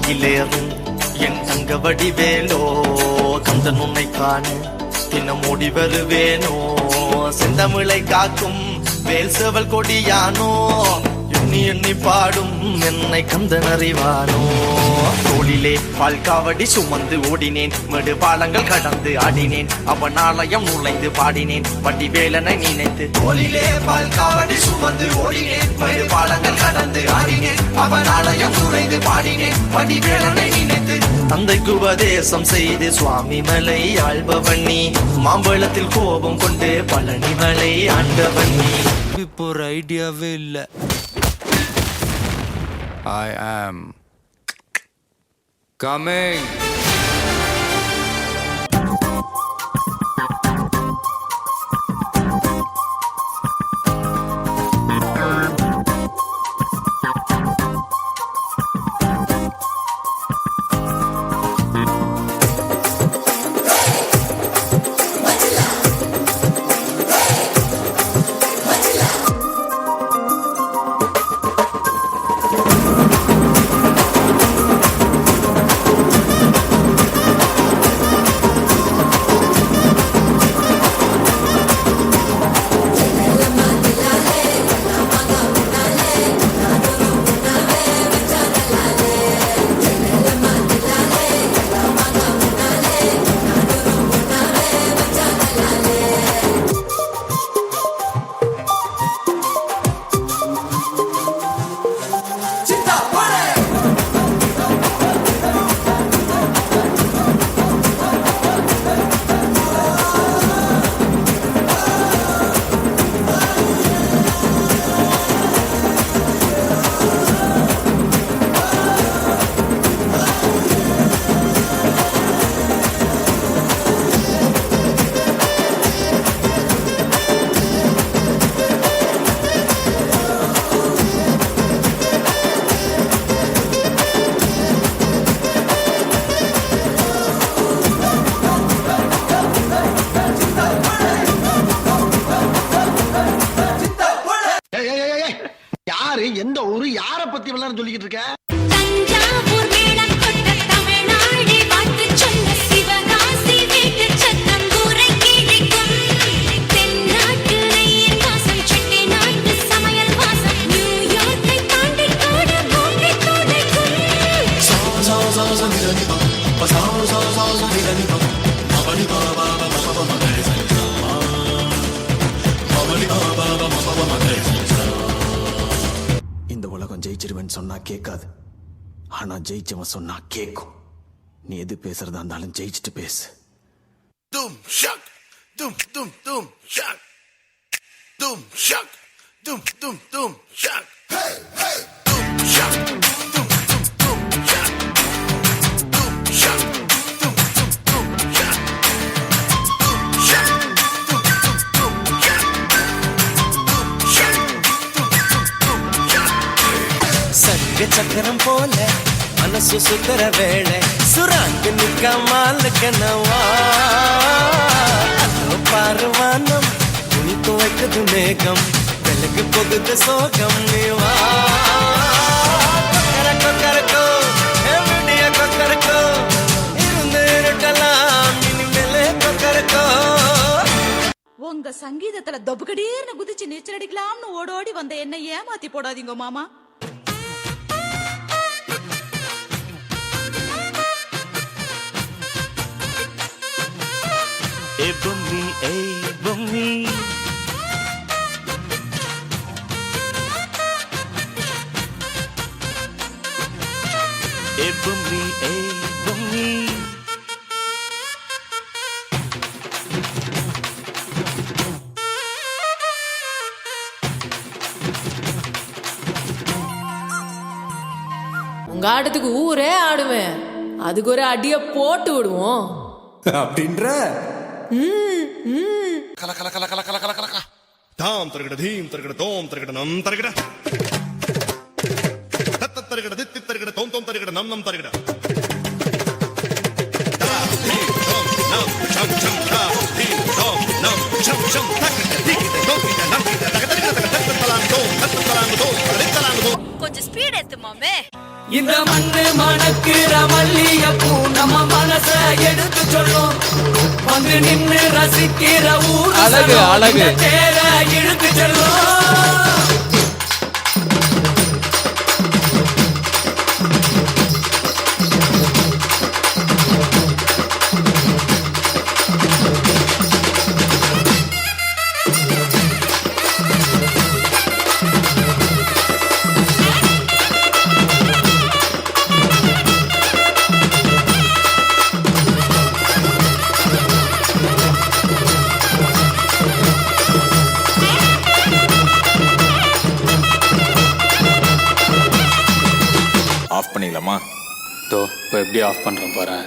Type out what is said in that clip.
மயிலேறும் என் தங்க வடிவேலோ கந்தன் உன்னை காண தினம் ஓடி வருவேனோ செந்தமிழை காக்கும் வேல் சேவல் கொடியானோ எண்ணி எண்ணி பாடும் என்னை கந்தன் அறிவானோ தோளிலே பால் காவடி சுமந்து ஓடினேன் மேடு பாலங்கள் கடந்து ஆடினேன் அவன் ஆலயம் நுழைந்து பாடினேன் வடிவேலனை நினைத்து தோளிலே பால் காவடி சுமந்து ஓடினேன் மேடு பாலங்கள் கடந்து ஆடினேன் அவன் ஆலயம் நுழைந்து பாடினேன் வடிவேலனை நினைத்து தந்தைக்கு உபதேசம் செய்து சுவாமி மலை ஆள்பவன் நீ மாம்பழத்தில் கோபம் கொண்டு பழனி மலை ஆண்டவன் நீ இப்போ ஒரு ஐடியாவே இல்லை. I am coming. எந்த ஊரு யார பத்தி விளையாட சொல்லிக்கிட்டு இருக்க? தஞ்சாவூர் மேளம் கொண்ட தமிழ்நாடு பாட்டு சொன்ன சிவகாசி வீட்டு சத்தம் ஊரை கிழிக்கும் தென்னாட்டு நெய்யின் வாசம் செட்டி நாட்டு சமையல் வாசம் நியூயார்க்கை தாண்டி கூட பூமி துடைக்கும் இந்த உலகம் ஜெயிச்சிருவேன்னு சொன்னா கேட்காது, ஆனா ஜெயிச்சவன் சொன்னா கேட்கும். நீ எது பேசுறதா இருந்தாலும் ஜெயிச்சுட்டு பேசு. தும் ஷக் தும் தும் தும் ஷக் தும் ஷக் தும் தும் தும் ஷக் ஹே ஹே தும் ஷக் தும் தும் தும் ஷக் தும் ஷக் தும் தும் தும் ஷக் தும் ஷக் தும் தும் தும் ஷக் தும் ஷக் தும் தும் தும் ஷக் சங்க சக்கரம் போல மனசு சுத்தர வேளை சுராங்க நிக்காமல் கனவா பாருவானம் துணி துவைக்குது மேகம் விலகு போகுது சோகம் நீவா கரக்கோ கரக்கோ எவடிய கொக்கரக்கோ இருந்து இருக்கலாம் இனிமேலே கொக்கரக்கோ. உங்க சங்கீதத்துல தொபுகடீர்னு குதிச்சு நீச்சல் அடிக்கலாம்னு ஓடோடி வந்த என்ன ஏமாத்தி போடாதீங்க மாமா. Hey bummy, hey bummy. Hey bummy, hey bummy. உங்க ஆட்டத்துக்கு ஊரே ஆடுவேன், அதுக்கு ஒரு அடிய போட்டு விடுவோம் அப்படின்ற கல கல கல கல கல கல கல கல தாம் தரகட தீம் தரகட தோம் தரகட நம் தரகட தத்த தரகட தித்தி தரகட தோம் தோம் தரகட நம் நம் தரகட தா தீம் தோம் நம் சம் சம் தா தீம் தோம் நம் சம் சம் தரகட திகிட தோம் கிட நம் கிட தரகட தரகட தரகட தலாங் தோம் தத்த தலாங் தோம் தரகட தலாங் தோம் கொஞ்சம் ஸ்பீட் ஏத்து மாமே. இந்த மண்ணு மணக்கிற மல்லிகைப்பூ நம்ம மனச எடுத்து சொல்லும் வந்து நின்னு ரசிக்கிற ஊர் அழகு, அழகு. தேர இழுத்து செல்லும். ஆஃப் பண்ணிடலாமா? இப்போ எப்படி ஆஃப் பண்றேன் பாரு.